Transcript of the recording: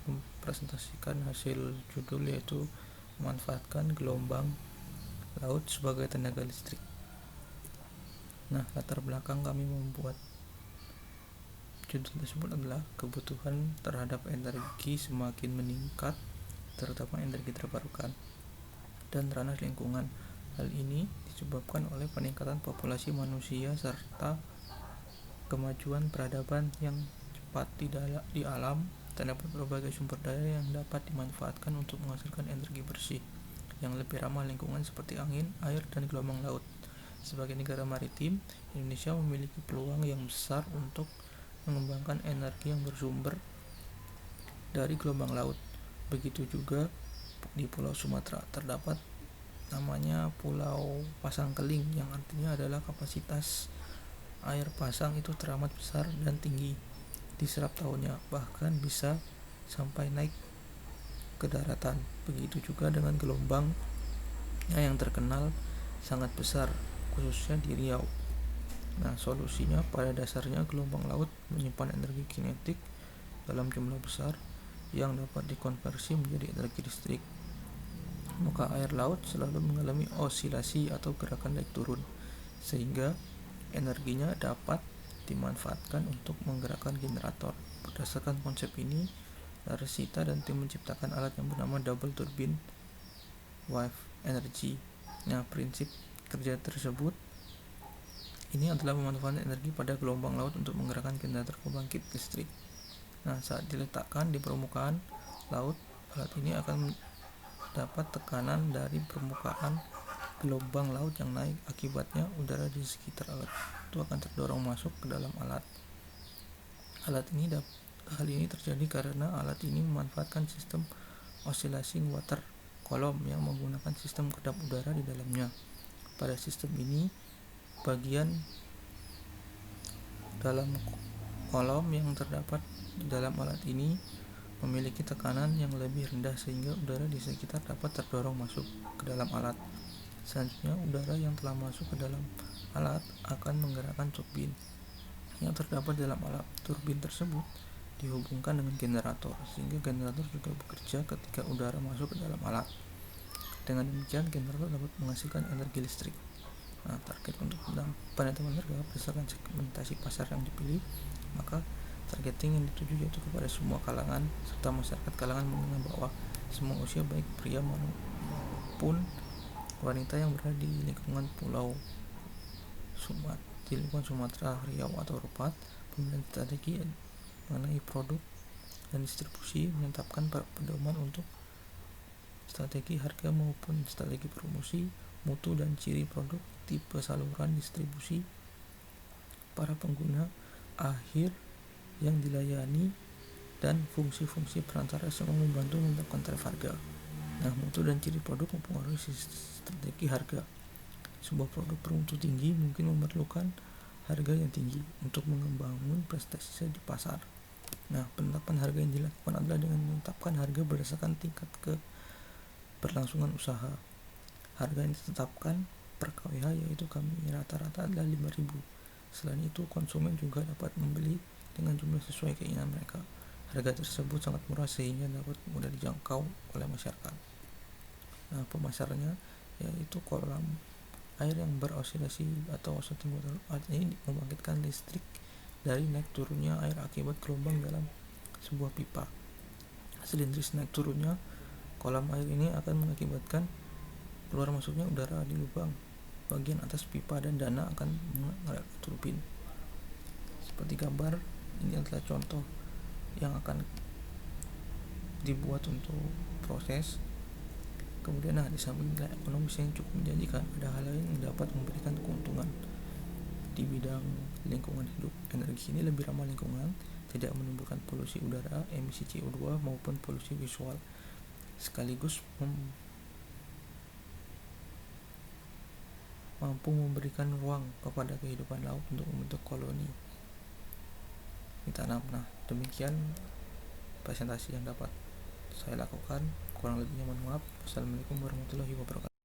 mempresentasikan hasil judul, yaitu memanfaatkan gelombang laut sebagai tenaga listrik. Nah, latar belakang kami membuat judul tersebut adalah kebutuhan terhadap energi semakin meningkat, terutama energi terbarukan, dan ranah lingkungan. Hal ini disebabkan oleh peningkatan populasi manusia serta kemajuan peradaban yang cepat di alam. Terdapat berbagai sumber daya yang dapat dimanfaatkan untuk menghasilkan energi bersih yang lebih ramah lingkungan seperti angin, air, dan gelombang laut. Sebagai negara maritim, Indonesia memiliki peluang yang besar untuk mengembangkan energi yang bersumber dari gelombang laut. Begitu juga di Pulau Sumatera terdapat namanya Pulau Pasangkeling, yang artinya adalah kapasitas air pasang itu teramat besar dan tinggi diserap tahunnya, bahkan bisa sampai naik ke daratan. Begitu juga dengan gelombang yang terkenal sangat besar, khususnya di Riau. Nah, solusinya pada dasarnya gelombang laut menyimpan energi kinetik dalam jumlah besar yang dapat dikonversi menjadi energi listrik. Muka air laut selalu mengalami osilasi atau gerakan naik turun, sehingga energinya dapat dimanfaatkan untuk menggerakkan generator. Berdasarkan konsep ini, Larsita dan tim menciptakan alat yang bernama Double Turbine Wave Energy. Nah, prinsip kerja tersebut ini adalah pemanfaatan energi pada gelombang laut untuk menggerakkan generator pembangkit listrik. Nah, saat diletakkan di permukaan laut, alat ini akan dapat tekanan dari permukaan gelombang laut yang naik. Akibatnya, udara di sekitar alat itu akan terdorong masuk ke dalam alat. Hal ini terjadi karena alat ini memanfaatkan sistem oscillation water column yang menggunakan sistem kedap udara di dalamnya. Pada sistem ini, bagian dalam kolom yang terdapat di dalam alat ini memiliki tekanan yang lebih rendah sehingga udara di sekitar dapat terdorong masuk ke dalam alat. Selanjutnya, udara yang telah masuk ke dalam alat akan menggerakkan turbin yang terdapat dalam alat. Turbin tersebut dihubungkan dengan generator, sehingga generator juga bekerja ketika udara masuk ke dalam alat. Dengan demikian, generator dapat menghasilkan energi listrik. Nah, target untuk penetapan harga berdasarkan segmentasi pasar yang dipilih, maka targeting yang dituju yaitu kepada semua kalangan serta masyarakat kalangan menengah bawah, semua usia, baik pria maupun wanita yang berada di lingkungan Sumatera, Riau atau Ropat. Pemilihan strategi mengenai produk dan distribusi menetapkan pedoman untuk strategi harga maupun strategi promosi, mutu dan ciri produk, tipe saluran distribusi, para pengguna akhir yang dilayani, dan fungsi-fungsi perantara semua membantu menetapkan tarif harga. Nah, mutu dan ciri produk mempengaruhi strategi harga. Sebuah produk bermutu tinggi mungkin memerlukan harga yang tinggi untuk mengembangkan prestasi di pasar. Nah, penetapan harga yang dilakukan adalah dengan menetapkan harga berdasarkan tingkat keberlangsungan usaha. Harga yang ditetapkan per kWh yaitu kami rata-rata adalah 5.000. Selain itu, konsumen juga dapat membeli dengan jumlah sesuai keinginan mereka. Harga tersebut sangat murah sehingga dapat mudah dijangkau oleh masyarakat. Nah, pemasarnya yaitu kolam air yang berosilasi atau oscillating water. Alat ini membangkitkan listrik dari naik turunnya air akibat gelombang dalam sebuah pipa. Silindris naik turunnya kolam air ini akan mengakibatkan keluar masuknya udara di lubang bagian atas pipa dan dana akan mengalir ke turbin. Seperti gambar, ini adalah contoh yang akan dibuat untuk proses. Kemudian, di samping nilai ekonomis yang cukup menjanjikan, ada hal lain yang dapat memberikan keuntungan di bidang lingkungan hidup. Energi ini lebih ramah lingkungan, tidak menimbulkan polusi udara, emisi CO2 maupun polusi visual, sekaligus mampu memberikan ruang kepada kehidupan laut untuk membentuk koloni di tanam. Nah, demikian presentasi yang dapat saya lakukan. Kurang lebihnya mohon maaf. Wassalamualaikum warahmatullahi wabarakatuh.